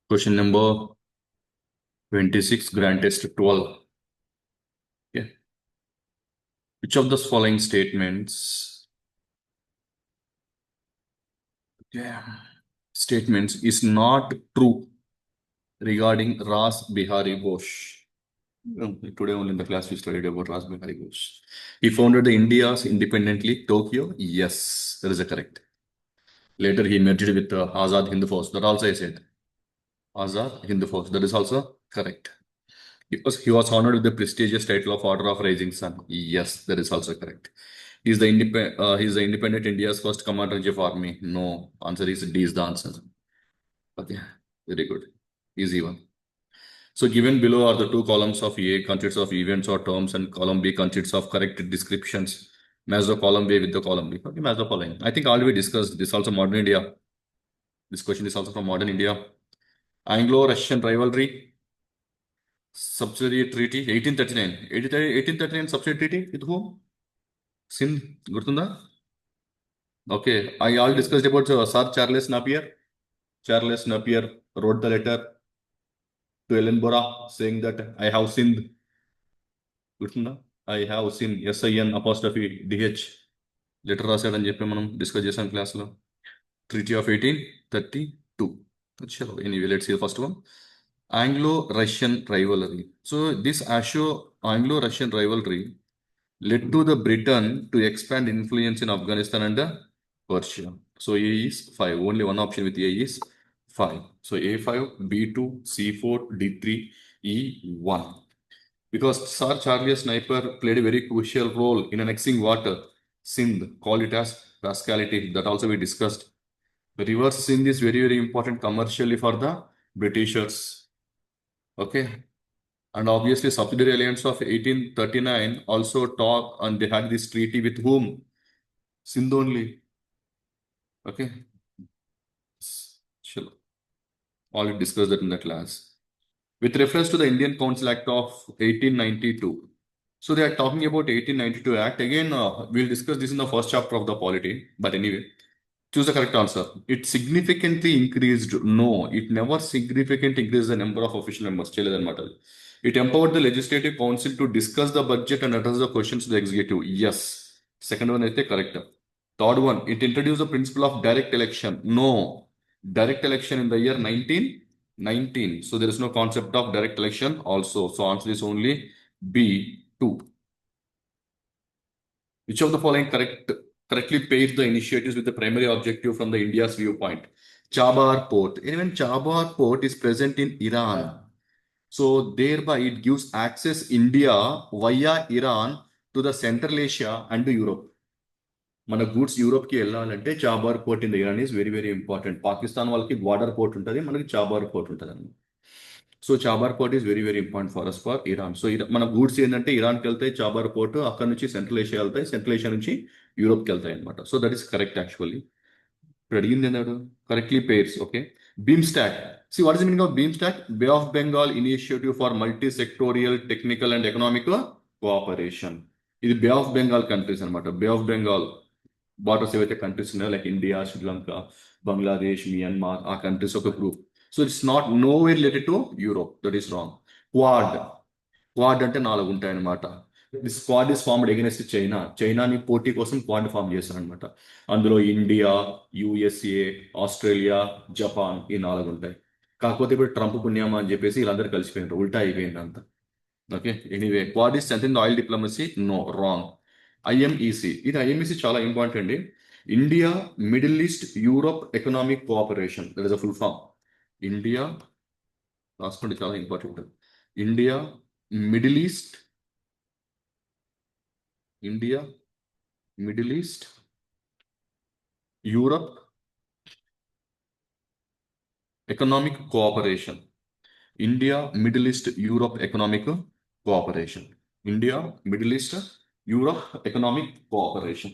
Question number 26, grand test 12. Okay. Which of the following statements is not true regarding Ras Bihari Ghosh? Today only in the class we studied about Ras Bihari Ghosh. He founded the India's independently Tokyo. Yes, that is correct. Later he merged with Azad Hind Force. That also I said. Azad Hind Force. That is also correct. He was honored with the prestigious title of Order of Rising Sun. Yes, that is also correct. He's the independent India's first commander-in-chief army. No, answer is D is the answer. Okay, very good. Easy one. So given below are the two columns of A consists of events or terms and column B consists of correct descriptions. Match the column A with the column B. Okay, match the following. I think already discussed this also modern India. This question is also from modern India. Anglo-Russian rivalry. Subsidiary treaty 1839. 1839 subsidiary treaty with whom? Sindh. Gurtunda? Okay. I all discussed about Sir Charles Napier. Charles Napier wrote the letter to Ellenborough saying that I have sinned. Gurtunda? I have sinned. SIN apostrophe DH. Letter రాశాడని చెప్పి మనం discuss చేసాం క్లాస్లో. Treaty of 1832. Anyway, let's see the first one. Anglo-Russian rivalry. So this Anglo-Russian rivalry led to the Britain to expand influence in Afghanistan and Persia. So A is 5. Only one option with A is 5. So A5, B2, C4, D3, E1. Because Sir Charles Napier played a very crucial role in annexing water, Sindh, call it as Pascality. That also we discussed. The river Sindh is very, very important commercially for the Britishers. Okay. And obviously, subsidiary alliance of 1839 also talk and they had this treaty with whom? Sindh only. Okay. Sure. Already discussed that in the class. With reference to the Indian Council Act of 1892. So they are talking about 1892 Act. Again, we'll discuss this in the first chapter of the polity. But anyway, choose the correct answer. It significantly increased. No, it never significantly increased the number of official members. It empowered the Legislative Council to discuss the budget and address the questions to the executive. Yes. Second one is the correct. Third one, it introduced the principle of direct election. No. Direct election in the year 1919. So there is no concept of direct election also. So answer is only B2. Which of the following correctly pairs the initiatives with the primary objective from the India's viewpoint? Chabar Port. Even Chabar Port is present in Iran. So thereby it gives access India via Iran to the Central Asia and to Europe. మన goods యూరోప్కి వెళ్ళాలంటే Chabahar port in the Iran is very very important. Pakistan వాళ్ళకి Gwadar port ఉంటుంది, మనకి Chabahar port ఉంటుంది అన్నమాట. So Chabahar port is very very important for us for Iran. So మన goods ఏంటంటే ఇరాన్కి వెళ్తాయి చాబార్ పోర్ట్, అక్కడ నుంచి సెంట్రల్ ఏషియా వెళ్తాయి, సెంట్రల్ ఏషియా నుంచి యూరోప్కి వెళ్తాయి అనమాట. So that is correct actually. ఇప్పుడు అడిగింది అన్నాడు correctly pairs. Okay. BIMSTEC. See, what is the meaning of BEAMSTAC? Bay of Bengal Initiative for Multi-Sectorial, Technical and Economic Cooperation. ఇది బే ఆఫ్ బెంగాల్ కంట్రీస్ అనమాట. బే ఆఫ్ బెంగాల్ బార్డర్స్ ఏవైతే countries ఉన్నాయో like India, Sri Lanka, Bangladesh, Myanmar, ఆ countries ఒక group. So it's not no way related to Europe. That is wrong. Quad అంటే 4 ఉంటాయి అనమాట. This quad is formed against China. చైనాని పోటీ కోసం క్వాడ్ ఫార్మ్ చేశారు అనమాట. అందులో ఇండియా, యుఎస్ఏ, ఆస్ట్రేలియా, జపాన్ ఈ 4 ఉంటాయి. కాకపోతే ఇప్పుడు ట్రంప్ పుణ్యమా అని చెప్పేసి వీళ్ళందరూ కలిసిపోయినారు, ఉల్టా అయిపోయింది అంతా. Okay. Anyway, quad is strengthening oil diplomacy. No, wrong. IMEC. ఇది ఐఎంఈసి చాలా ఇంపార్టెంట్ అండి. India Middle East Europe economic cooperation. That is a full form. India రాసుకోండి, చాలా important. India Middle East Europe economic cooperation. India Middle East Europe economic cooperation. India Middle East Europe economic cooperation.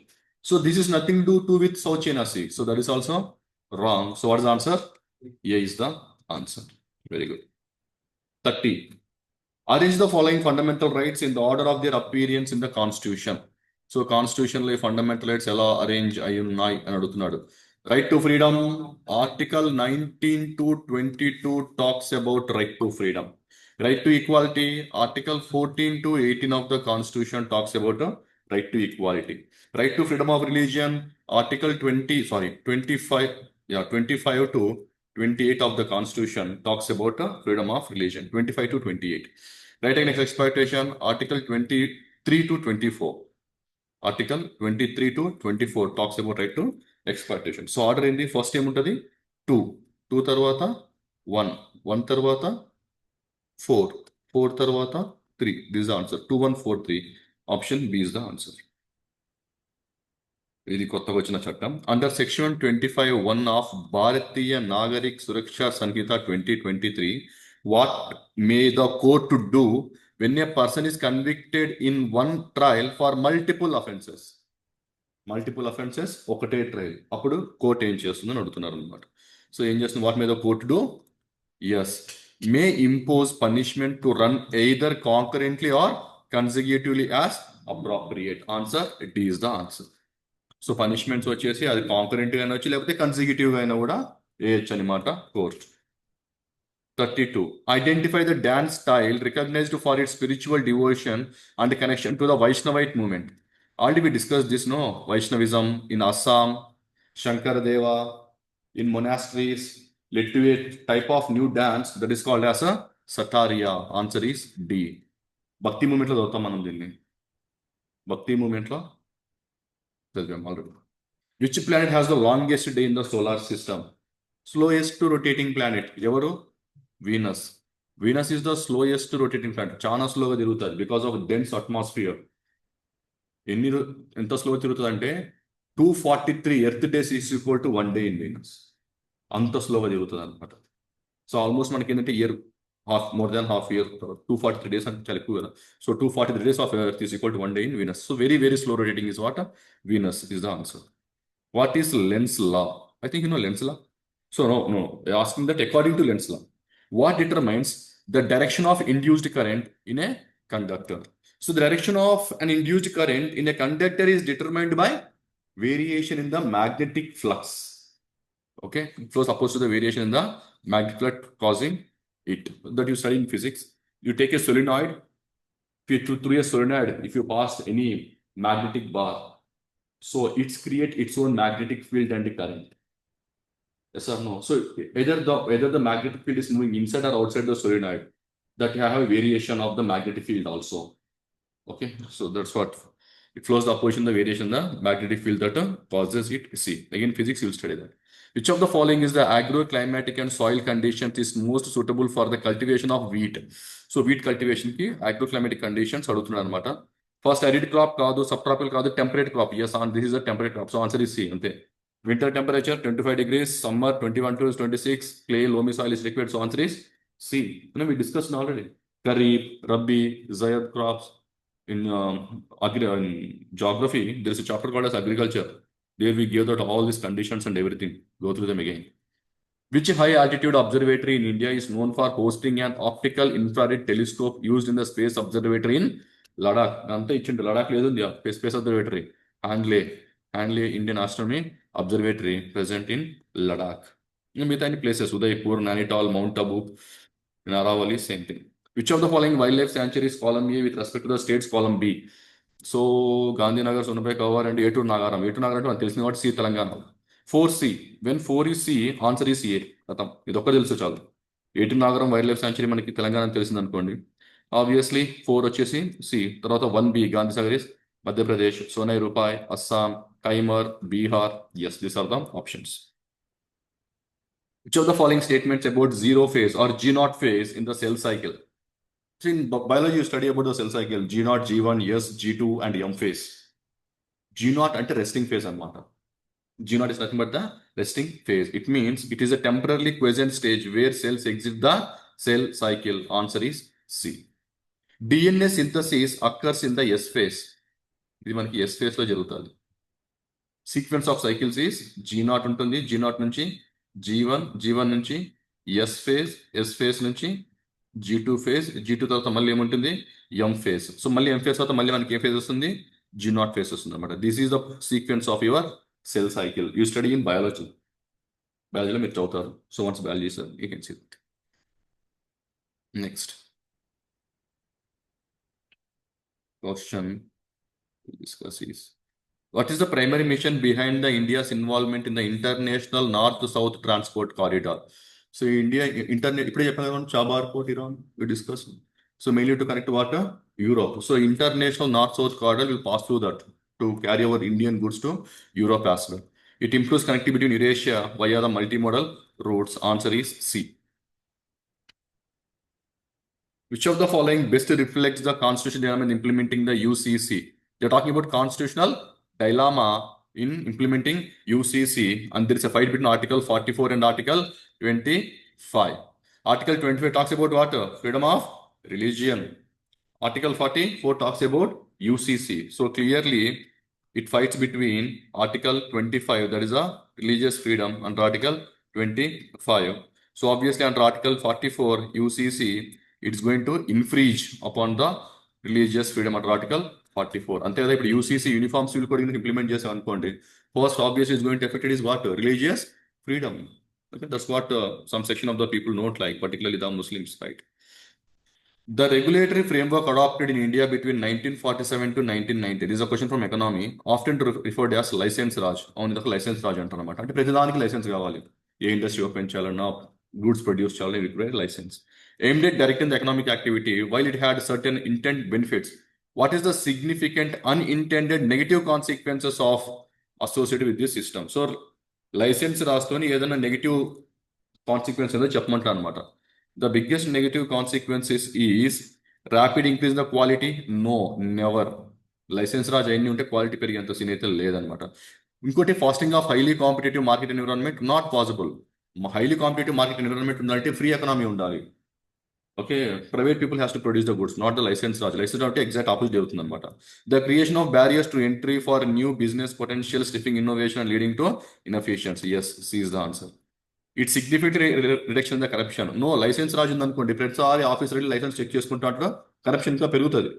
So this is nothing to do with South China Sea. So that is also wrong. So what is the answer? A is the answer. Very good. 30. Arrange the following fundamental rights in the order of their appearance in the Constitution. So constitutionally fundamental rights ఎలా arrange అయి ఉన్నాయి అని అడుగుతున్నాడు. Right to freedom, Article 19 to 22 talks about right to freedom. Right to equality, Article 14 to 18 of the Constitution talks about right to equality. Right to freedom of religion, Article 25 to 28 of the Constitution talks about freedom of religion, 25 to 28. Right against exploitation, Article 23 to 24. Article 23 to 24 talks about right to exploitation. So order ఏంటి first ఏముంటది 2 2 తర్వాత 1 1 తర్వాత 4 4 తర్వాత 3 this is the answer 2143 option B is the answer. ఇది కొత్తగా వచ్చిన చట్టం under section 25(1) of Bharatiya Nagarik Suraksha Sanhita 2023 what may the court to do when a person is convicted in one trial for multiple offences ఒకటే ట్రయల్ అప్పుడు కోర్ట్ ఏం చేస్తుందని అడుగుతున్నారు అనమాట. సో ఏం చేస్తుంది what may the court do yes may impose punishment to run either concurrently or consecutively as appropriate answer it is the answer. So punishments వచ్చేసి అది కాంకరెంట్ గా వచ్చి లేకపోతే కన్సిక్యూటివ్ గా అయినా కూడా వేయచ్చు అనమాట court. 32 identify the dance style recognised for it spiritual devotion and connection to the Vaishnavite movement. Already we discuss this no Vaishnavism in Assam Shankardeva in monasteries led to a type of new dance that is called as a sataria. Answer is D. Bhakti movement లో చదువుతాం మనం దీన్ని Bhakti movement లో చదివాం already. Which planet has the longest day in the solar system? Slowest rotating planet ఎవరు? Venus. Venus is the slowest rotating planet. చాలా స్లోగా తిరుగుతుంది బికాస్ ఆఫ్ డెన్స్ అట్మాస్ఫియర్. ఎంత స్లోగా తిరుగుతుంది అంటే 243 earth days is equal to 1 day in Venus. అంత స్లోగా తిరుగుతుంది అనమాట. సో ఆల్మోస్ట్ మనకి ఏంటంటే year more than half year 243 days అంటే చాలా ఎక్కువ కదా. So 243 days of earth is equal to 1 day in Venus. So very very slow rotating is what Venus is the answer. What is lens law? I think you know lens law. So no, asking that according to Lenz law, what determines the direction of induced current in a conductor? So the direction of an induced current in a conductor is determined by variation in the magnetic flux. Okay, so opposed to the variation in the magnetic flux causing it, that you study in physics. You take a solenoid, through a solenoid, if you pass any magnetic bar, so it's create its own magnetic field and current. Yes or no? So whether the magnetic field is moving inside or outside the solenoid, that you have a variation of the magnetic field also. Okay, so that's what it flows the opposition, the variation, the magnetic field that causes it. See, again, physics you'll study that. Which of the following is the agroclimatic and soil conditions is most suitable for the cultivation of wheat? So wheat cultivation ki agroclimatic conditions adutunnaru anamata. First, arid crop kaadu, subtropical kaadu, temperate crop. Yes, this is a temperate crop. So answer is C. Ante. Winter temperature 25 degrees, summer 21 to 26, clay loamy soil is required. So answer is C. You know, we discussed already. Kharif, Rabi, Zayad crops. In geography, there is a chapter called as agriculture. There we give out all these conditions and everything. Go through them again. Which high altitude observatory in India is known for hosting an optical infrared telescope used in the space observatory in Ladakh? Anta ichindi Ladakh ledu space observatory. Handley Indian Astronomy Observatory present in Ladakh. Many places, Udaipur, Nainital, Mount Abu, Naravali, same thing. Which of the following wildlife sanctuaries column A with respect to the states column B? So Gandhinagar, Sonnapai, Cover and Etur Nagaram. Etur Nagaram and tells me what C Telangana. 4C. When 4 is C, answer is A. This is తెలుసు చాలు. Etur Nagaram wildlife sanctuary మనకి తెలంగాణ తెలిసింది అనుకోండి. Obviously 4 వచ్చేసి C. తర్వాత 1B Gandhisagar is Madhya Pradesh, Sonai Rupai, Assam, Kaimar, Bihar. Yes, these are the options. Which of the following statements about zero phase or G naught phase in the cell cycle? So in biology, you study about the cell cycle, G naught, G1, S, G2, and M phase. G naught at a resting phase anamata. G naught is nothing but the resting phase. It means it is a temporarily quiescent stage where cells exit the cell cycle. Answer is C. DNA synthesis occurs in the S phase. ఇది మనకి S phase లో జరుగుతుంది. Sequence of cycles is G naught ఉంటుంది, G naught నుంచి G1, G1 నుంచి S phase, S phase నుంచి G2 phase, G2 తర్వాత మళ్ళీ ఏముంటుంది M phase. సో మళ్ళీ M phase తర్వాత మళ్ళీ మనకి ఏ phase వస్తుంది G naught phase వస్తుంది అనమాట. This is the sequence of your cell cycle. You study in biology. Biology में चौथा. So once biology sir, you can see that. Next question to discuss is what is the primary mission behind the India's involvement in the international north-south transport corridor? So India internet ఇప్పుడే చెప్పాను కదా చాబార్ port Iran we discussed. So mainly to connect what Europe. So international north-south corridor will pass through that to carry our Indian goods to Europe as well. It improves connectivity between Eurasia via the multimodal routes. Answer is C. Which of the following best reflects the constitutional dilemma in implementing the UCC? They're talking about constitutional dilemma in implementing UCC, and there is a fight between Article 44 and Article 25. Article 25 talks about what? Freedom of religion. Article 44 talks about UCC. So clearly, it fights between Article 25, that is a religious freedom, and Article 25. So obviously, under Article 44 UCC, it's going to infringe upon the religious freedom under Article 44. అంతే కదా ఇప్పుడు UCC uniform civil code implement చేసాం అనుకోండి first obviously is going to effect is what religious freedom okay that's what some section of the people note like particularly the Muslims right. The regulatory framework adopted in India between 1947 to 1990. This is a question from economy, often referred as license raj. అవును ఇదొక licence Raj అంటారన్నమాట అంటే ప్రతిదానికి licence కావాలి ఏ industry open చేయాలన్నా goods produce చేయాలని require licence aimed at directing the economic activity while it had certain intent benefits. What is the significant unintended negative consequences of associated with this system? So licence రాస్తూనే ఏదైనా negative consequence ఏదో చెప్పమంటారు అనమాట. The biggest negative consequences is rapid increase in the quality. No, never. Licence Raj అన్ని ఉంటే quality పెరిగేంత scene అయితే లేదనమాట. ఇంకోటి fostering of highly competitive market environment not possible. Highly competitive market environment ఉండాలంటే ఫ్రీ ఎకనామీ ఉండాలి. Okay private people has to produce the goods not the licence Raj. Licence Raj అంటే exact opposite అవుతుంది అనమాట. The creation of barriers to entry for new business potential stifling innovation and leading to inefficiency. Yes C is the answer. It significant reduction the corruption. No licence Raj ఉందనుకోండి ప్రతిసారి officer వెళ్ళి licence check చేసుకుంటా corruption ఇంకా పెరుగుతుంది.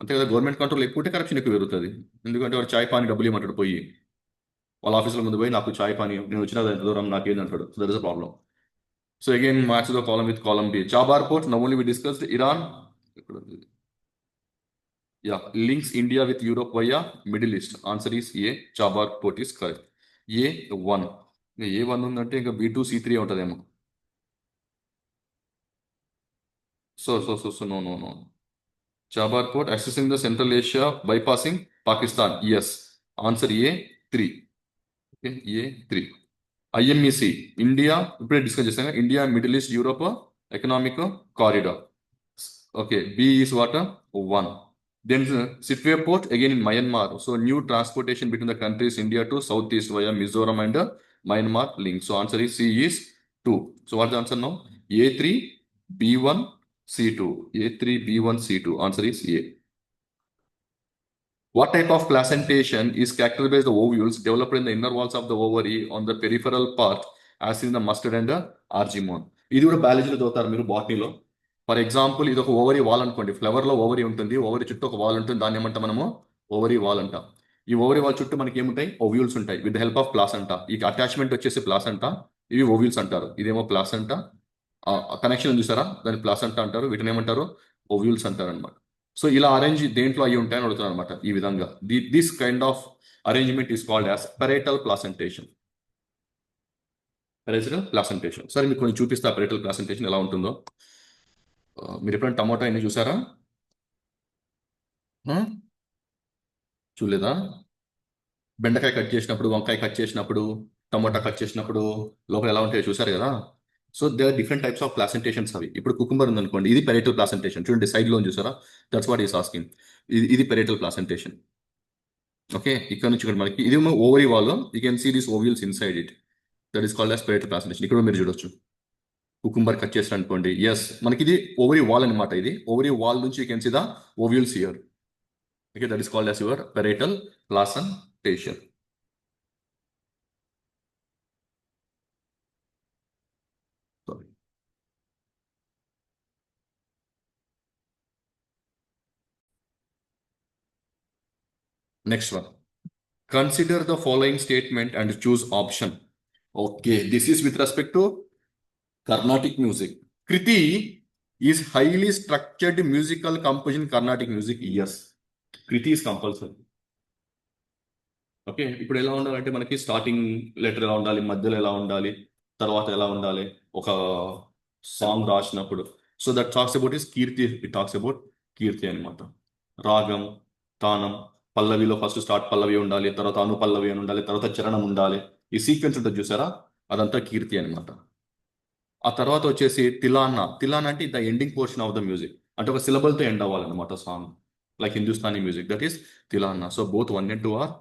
అంతే కదా government control ఎక్కువ ఉంటే కరప్షన్ ఎక్కువ పెరుగుతుంది. ఎందుకంటే వాడు చాయ్ పాని డబ్బులు ఇవ్వమంటాడు పోయి వాళ్ళ ఆఫీసుల ముందు పోయి నాకు చాయ్ పాని నేను వచ్చిన ఎంత దూరం నాకు ఏదంటాడు. So that is a problem. So again match the column with column D. Chabahar port now only we discussed Iran yeah links India with Europe via Middle East. Answer is A. Chabahar port is correct. A1 A1 ఉందంటే ఇంకా B2 C3 ఉంటుందేమో. So, no. Chabar port accessing the Central Asia bypassing Pakistan. Yes. Answer A3. Okay, A3. IMEC. India, ఇప్పుడే discuss చేసాం India Middle East Europe economic corridor. Okay, B is what? 1. Then Sitwe port again in Myanmar. So new transportation between the countries India to southeast via Mizoram and Myanmar link. So answer is C is 2. So what's the answer now? A3, B1, C2. A3, B1, C2. Answer is A. What type of placentation is characterized by the ovules developed in the inner walls of the ovary on the peripheral part as in the mustard and the argemone? ఇది కూడా బయాలజీలో చదువుతారు మీరు బాటనీలో. For example ఇది ఒక ovary wall అనుకోండి. Flower లో ovary ఉంటుంది. Ovary చుట్టూ ఒక వాల్ ఉంటుంది. దాన్ని ఏమంటాం మనము ఓవరీ వాల్ అంటాం. ఈ ఓవరీ వాల్ చుట్టూ మనకి ఏముంటాయి ఓవ్యూల్స్ ఉంటాయి విత్ హెల్ప్ ఆఫ్ ప్లాసెంట. ఈ అటాచ్మెంట్ వచ్చేసి ప్లాసెంట. ఇవి ఓవ్యూల్స్ అంటారు. ఇదేమో ప్లాసెంట. కనెక్షన్ చూసారా దాన్ని ప్లాసెంట అంటారు. వీటిని ఏమంటారు ఓవ్యూల్స్ అంటారు అనమాట. సో ఇలా అరేంజ్ దేంట్లో అయ్యి ఉంటాయని అడుగుతారు అనమాట. ఈ విధంగా this kind of arrangement is called as parietal placentation. Parietal placentation. సరే మీకు కొంచెం చూపిస్తా పెరేటల్ ప్లాసెంటేషన్ ఎలా ఉంటుందో. మీరు ఎప్పుడైనా టమాటో అన్ని చూసారా? చూడలేదా? బెండకాయ కట్ చేసినప్పుడు వంకాయ కట్ చేసినప్పుడు టమాటా కట్ చేసినప్పుడు లోపల ఎలా ఉంటాయో చూసారు కదా. So they are different types of placentations అవి. ఇప్పుడు కుకుంబర్ ఉందనుకోండి ఇది పెరేటల్ ప్లాసెంటేషన్. చూడండి సైడ్ లో చూసారా దట్స్ వాట్ ఈస్ ఆస్కింగ్. ఇది పెరేటల్ ప్లాసెంటేషన్. ఓకే ఇక్కడ నుంచి ఇక్కడ మనకి ఇది ovary wall you can see this ovules inside it. That is called as parietal placentation. ఇక్కడ మీరు చూడొచ్చు కుకుంబర్ కట్ చేసిన అనుకోండి. ఎస్ మనకి ఇది ఓవరీ వాల్ అనమాట. ఇది ఓవరీ వాల్ నుంచి you can see the ovules here. Okay that is called as your parietal placentation. Sorry. Next one. Consider the following statement and choose option. Okay, this is with respect to Carnatic music. Kriti is highly structured musical composition Carnatic music. Yes. Kriti is compulsory. Okay ఇప్పుడు ఎలా ఉండాలంటే మనకి starting letter ఎలా ఉండాలి, మధ్యలో ఎలా ఉండాలి, తర్వాత ఎలా ఉండాలి ఒక సాంగ్ రాసినప్పుడు. So that talks about is kriti. It talks about kriti అనమాట. రాగం, తానం, పల్లవిలో ఫస్ట్ స్టార్ట్ పల్లవి ఉండాలి, తర్వాత అనుపల్లవి అని ఉండాలి, తర్వాత చరణం ఉండాలి. ఈ సీక్వెన్స్ ఉంటుంది చూసారా, అదంతా కీర్తి అనమాట. ఆ తర్వాత వచ్చేసి తిలానా. తిలానా అంటే the ending portion of the music, అంటే ఒక సిలబుల్తో ఎండ్ అవ్వాలన్నమాట song, like Hindustani music, that is tillana. So both 1 and 2 are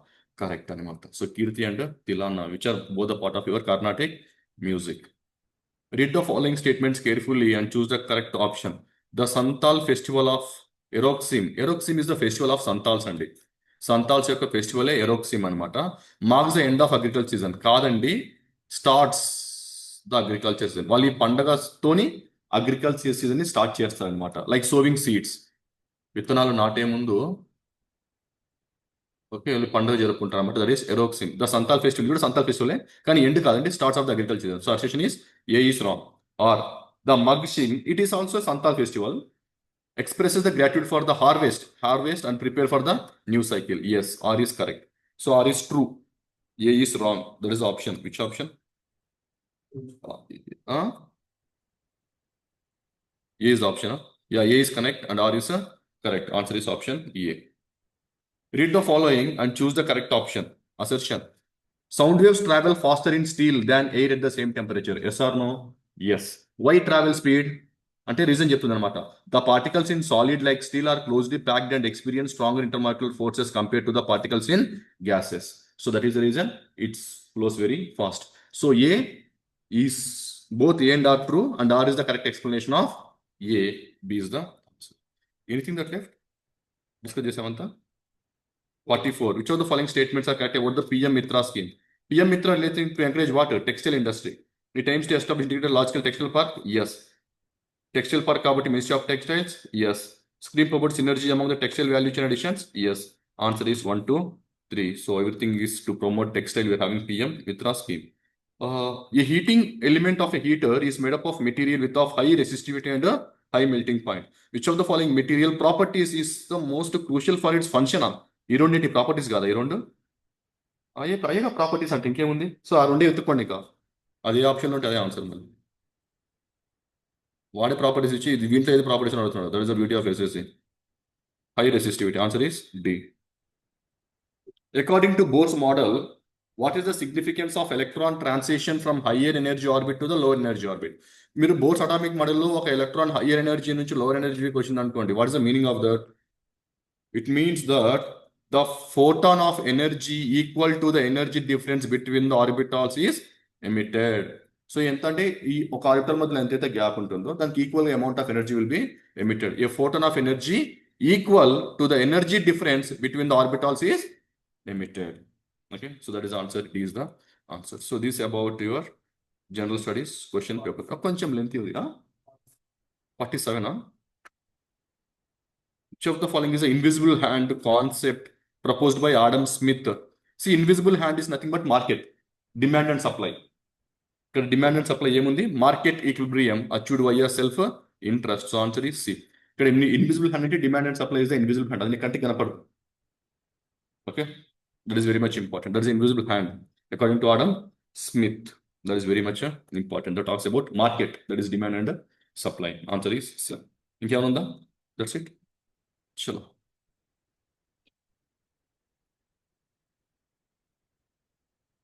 correct అనమాట. So kriti and tillana which are both the part of your Carnatic music. Read the following statements carefully and choose the correct option. The Santal festival of Eroksim. Eroksim is the festival of Santals అండి. సంతాల్స్ యొక్క ఫెస్టివలే ఎరోక్సిమ్ అనమాట. Marks the end of agriculture season కాదండి, starts the agriculture season. వాళ్ళు ఈ పండగతోని agriculture season ని start చేస్తారనమాట. లైక్ సోవింగ్ సీడ్స్, విత్తనాలు నాటే ముందు ఓకే వీళ్ళు పండుగ జరుపుకుంటారు అనమాట. That is Erok Sim. The Santal festival కూడా సంతాల్ ఫెస్టివలే, కానీ ఎండ్ కాదండి, starts of the agriculture season. So assertion is A is wrong. Or the Magh Sim, it is also Santal festival, expresses the gratitude for the harvest and prepare for the new cycle. Yes, R is correct. So R is true. A is wrong. That is option. Which option? A is the option. Yeah, A is correct and R is correct. Answer is option A. Read the following and choose the correct option. Assertion. Sound waves travel faster in steel than air at the same temperature. Yes or no? Yes. Why travel speed? అంటే reason చెప్తుంది అనమాట. The particles in solid like steel are closely packed and experience stronger intermolecular forces compare to the particles in gases. So that is the reason it's flows very fast. So A is both A and R true and R is the correct explanation of A. B is the answer. Anything that left discuss చేసామంతా. 44. Which of the following statements are correct about the PM Mitra scheme? PM Mitra relating to encourage what? Textile industry. It aims to establish integrated large-scale textile park. Yes. Textile park kabatti Ministry of Textiles. Yes. Scheme promotes synergy among the textile value chain additions. Yes. Answer is 1, 2, 3. So everything is to promote textile. We are having PM Mitra scheme. A heating element of a heater is made up of material with of high resistivity and a high melting point. Which of the following material properties is the most crucial for its function? ఈ రెండింటి properties కాదా? ఈ రెండు అయ్యే properties అంటే ఇంకేముంది? So ఆ రెండే ఎత్తుకోండి. ఇక అదే ఆప్షన్లో ఉంటే అదే ఆన్సర్. మళ్ళీ వాడే ప్రాపర్టీస్ ఇచ్చి ఇది దీంట్లో ఏది ప్రాపర్టీస్ అని అడుగుతున్నాడు. That is the beauty of SSC. High resistivity. Answer is D. According to Bohr's model, what is the significance of electron transition from higher energy orbit to the lower energy orbit? మీరు Bohr's atomic మోడల్లో ఒక electron higher energy నుంచి lower ఎనర్జీకి వచ్చింది అనుకోండి. What is the meaning of that? It means that the photon of energy equal to the energy difference between the orbitals is emitted. So ఎంత అంటే ఈ ఒక ఆర్బిటల్ మధ్యలో ఎంతైతే గ్యాప్ ఉంటుందో దానికి equal amount of energy will be emitted. A photon of energy equal to the energy difference between the orbitals is emitted. Okay, so that is answer. It is the answer. So this about your general studies question paper. కొంచెం length ఉంది. 47. Which of the following is an invisible hand concept proposed by Adam Smith? See, invisible hand is nothing but market, demand and supply. ఇక్కడ demand and supply ఏముంది? Market equilibrium achieved by self interest. So answer is C. ఇక్కడ invisible hand అంటే demand and supply is the invisible hand. అది కంటికి కనపడదు. Okay, that is very much important. That is invisible hand according to Adam Smith. That is very much important. That talks about market, that is demand and supply. Answer is C. ఇంకేమైనా ఉందా? That's it. చలో.